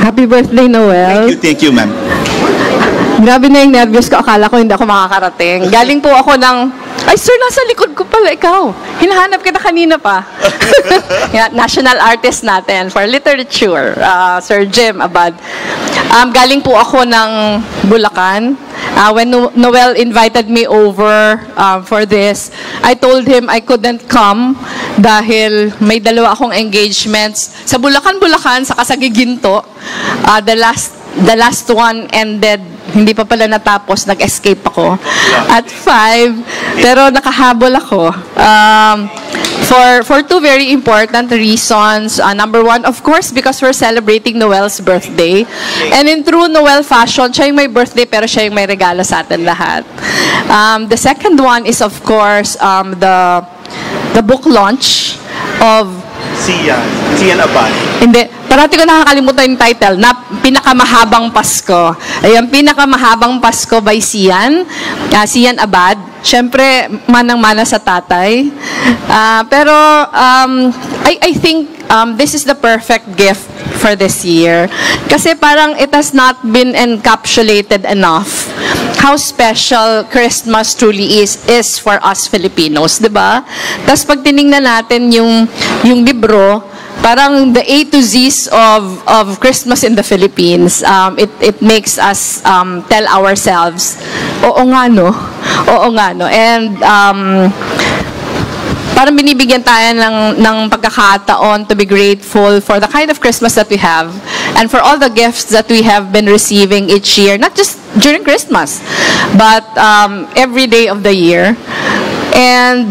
Happy birthday, Noel. Thank you, ma'am. Grabe na yung nervous ko. Akala ko hindi ako makakarating. Galing po ako ng... Ay, sir, nasa likod ko pala ikaw. Hinahanap kita kanina pa. National artist natin for literature, Sir Jim Abad. Galing po ako ng Bulacan. When Noel invited me over for this, I told him I couldn't come dahil may dalawa akong engagements. Sa Bulacan, saka sa Giginto. The last one ended, hindi pa pala natapos, nag-escape ako at 5, pero nakahabol ako. For two very important reasons. Number one, of course, because we're celebrating Noel's birthday. And in true Noel fashion, siya yung may birthday, pero siya yung may regalo sa atin lahat. The second one is, of course, the book launch of Sian Abad. Hindi. Parati ko nakakalimutan yung title na Pinakamahabang Pasko. Ayan, Pinakamahabang Pasko by Sian. Sian Abad. Siyempre, manang-mana sa tatay. Pero, I think this is the perfect gift for this year. Kasi parang it has not been encapsulated enough how special Christmas truly is for us Filipinos, di ba? Tapos pag tinignan natin yung libro, parang the A to Z's of Christmas in the Philippines, it makes us tell ourselves, oo nga no. And parang binibigyan tayo ng pagkakataon to be grateful for the kind of Christmas that we have and for all the gifts that we have been receiving each year, not just during Christmas, but every day of the year. And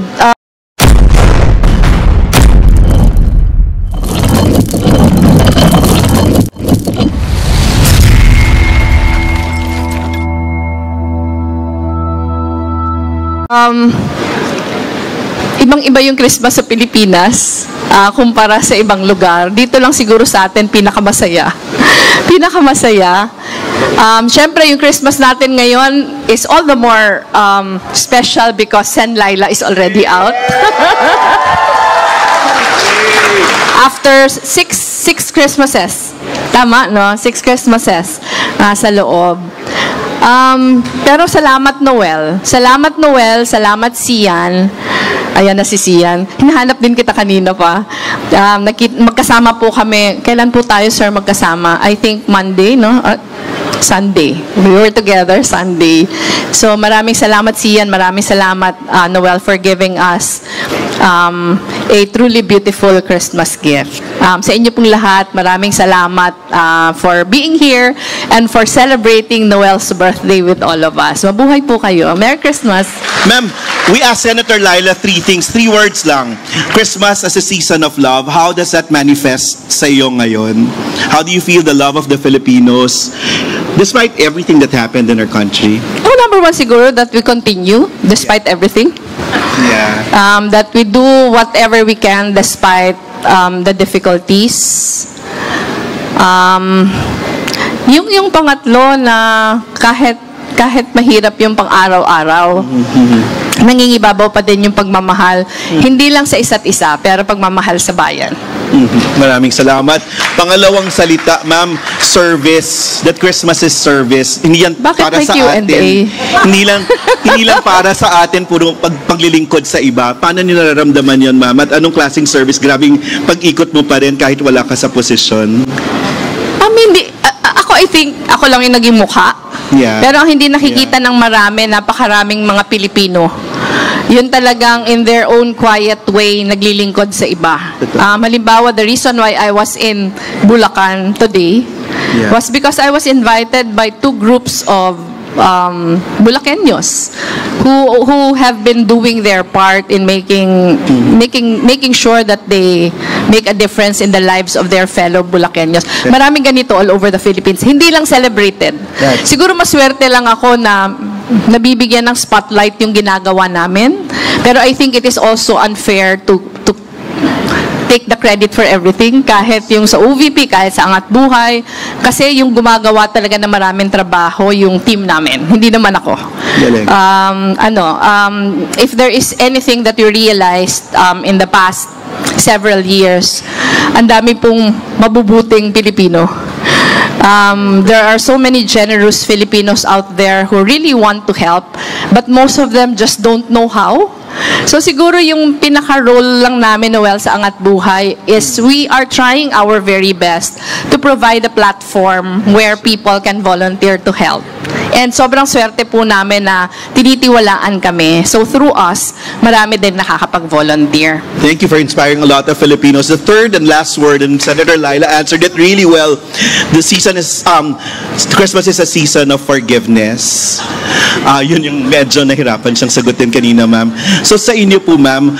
ibang-iba yung Christmas sa Pilipinas kumpara sa ibang lugar. Dito lang siguro sa atin pinakamasaya. Pinakamasaya. Siyempre, yung Christmas natin ngayon is all the more special because Sen Laila is already out. After six Christmases. Tama, no? 6 Christmases sa loob. Pero salamat Noel. Salamat Noel, salamat Sian. Ayan na si Sian. Hinahanap din kita kanina pa. Magkasama po kami. Kailan po tayo, sir, magkasama? I think Monday, no? Sunday. We were together Sunday. So maraming salamat Sian, maraming salamat Noel for giving us a truly beautiful Christmas gift. Sa inyo pong lahat, maraming salamat for being here and for celebrating Noel's birthday with all of us. Mabuhay po kayo. Merry Christmas. Ma'am, we asked Senator Laila 3 things, 3 words lang. Christmas as a season of love. How does that manifest sa iyo ngayon? How do you feel the love of the Filipinos despite everything that happened in our country? Number one siguro that we continue despite everything. Yeah. That we do whatever we can despite the difficulties. Yung pangatlo na kahit mahirap yung pang-araw-araw, nangingibabaw pa din yung pagmamahal, hindi lang sa isa't isa, pero pagmamahal sa bayan. Maraming salamat. Pangalawang salita, ma'am, service. That Christmas is service. Hindi yan para sa atin. Hindi lang para sa atin puro paglilingkod sa iba. Paano niyo nararamdaman yon, ma'am? At anong klaseng service? Grabing pag-ikot mo pa rin kahit wala ka sa posisyon. I think ako lang yung naging mukha. Yeah. Pero ang hindi nakikita ng marami, napakaraming mga Pilipino. Yun talagang in their own quiet way naglilingkod sa iba. Halimbawa, the reason why I was in Bulacan today was because I was invited by 2 groups of Bulaceños who have been doing their part in making sure that they make a difference in the lives of their fellow Bulaceños. Maraming ganito all over the Philippines. Hindi lang celebrated. Siguro maswerte lang ako na nabibigyan ng spotlight yung ginagawa namin. Pero I think it is also unfair to take the credit for everything, kahit yung sa OVP, kahit sa Angat Buhay, kasi yung gumagawa talaga ng maraming trabaho yung team namin, hindi naman ako. If there is anything that you realized in the past several years, ang dami pong mabubuting Pilipino. There are so many generous Filipinos out there who really want to help, but most of them just don't know how. So siguro yung pinaka-role lang namin, Noel, sa Angat Buhay is we are trying our very best to provide a platform where people can volunteer to help. And sobrang swerte po namin na tinitiwalaan kami. So through us, marami din nakakapag-volunteer. Thank you for inspiring a lot of Filipinos. The third and last word, and Senator Laila answered it really well. The season is, Christmas is a season of forgiveness. Yun yung medyo nahirapan siyang sagutin kanina, ma'am. So sa inyo po, ma'am,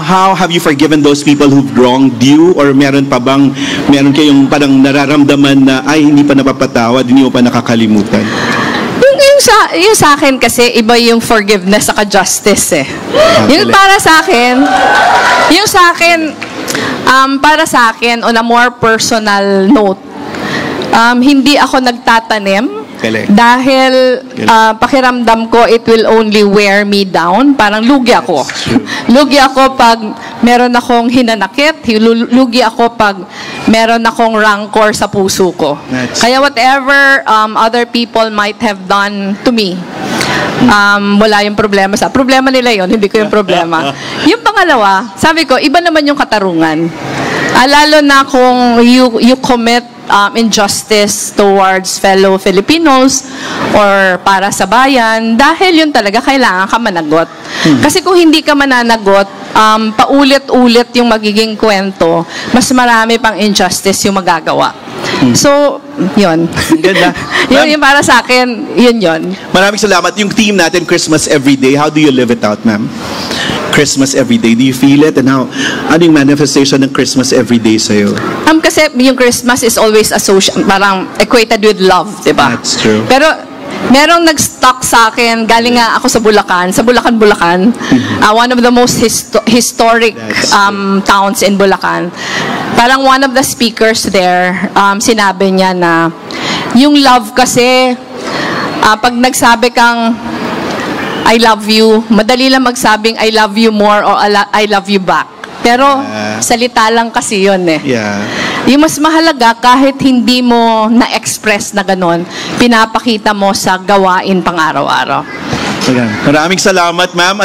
how have you forgiven those people who've wronged you? Or meron kayong parang nararamdaman na, ay, hindi pa napapatawad, hindi mo pa nakakalimutan? Yung sa akin kasi, iba yung forgiveness saka justice eh. Yung para sa akin, on a more personal note, hindi ako nagtatanim. Dahil pakiramdam ko, it will only wear me down. Parang lugi ako. Lugi ako pag meron akong hinanakit. Lugi ako pag meron akong rancor sa puso ko. Kaya whatever other people might have done to me, wala yung problema problema nila yon, hindi ko yung problema. Yung pangalawa, sabi ko, iba naman yung katarungan. Lalo na kung you commit injustice towards fellow Filipinos or para sa bayan, dahil yun talaga kailangan ka managot. Kasi kung hindi ka mananagot, paulit-ulit yung magiging kwento, mas marami pang injustice yung magagawa. So, yun. Ganda. Yung para sa akin, yun. Maraming salamat. Yung team natin, Christmas Everyday, how do you live it out, ma'am? Christmas Everyday, do you feel it? And ano yung manifestation ng Christmas Everyday sa'yo? Kasi yung Christmas is always parang equated with love, di ba? That's true. Pero merong nag-stock sa akin, galing nga ako sa Bulacan, one of the most historic towns in Bulacan. Parang one of the speakers there, sinabi niya na yung love kasi, pag nagsabi kang I love you, madali lang magsabing I love you more or I love you back. Pero salita lang kasi yun eh. Yung mas mahalaga, kahit hindi mo na-express na ganon, pinapakita mo sa gawain pang araw-araw. Maraming salamat, ma'am.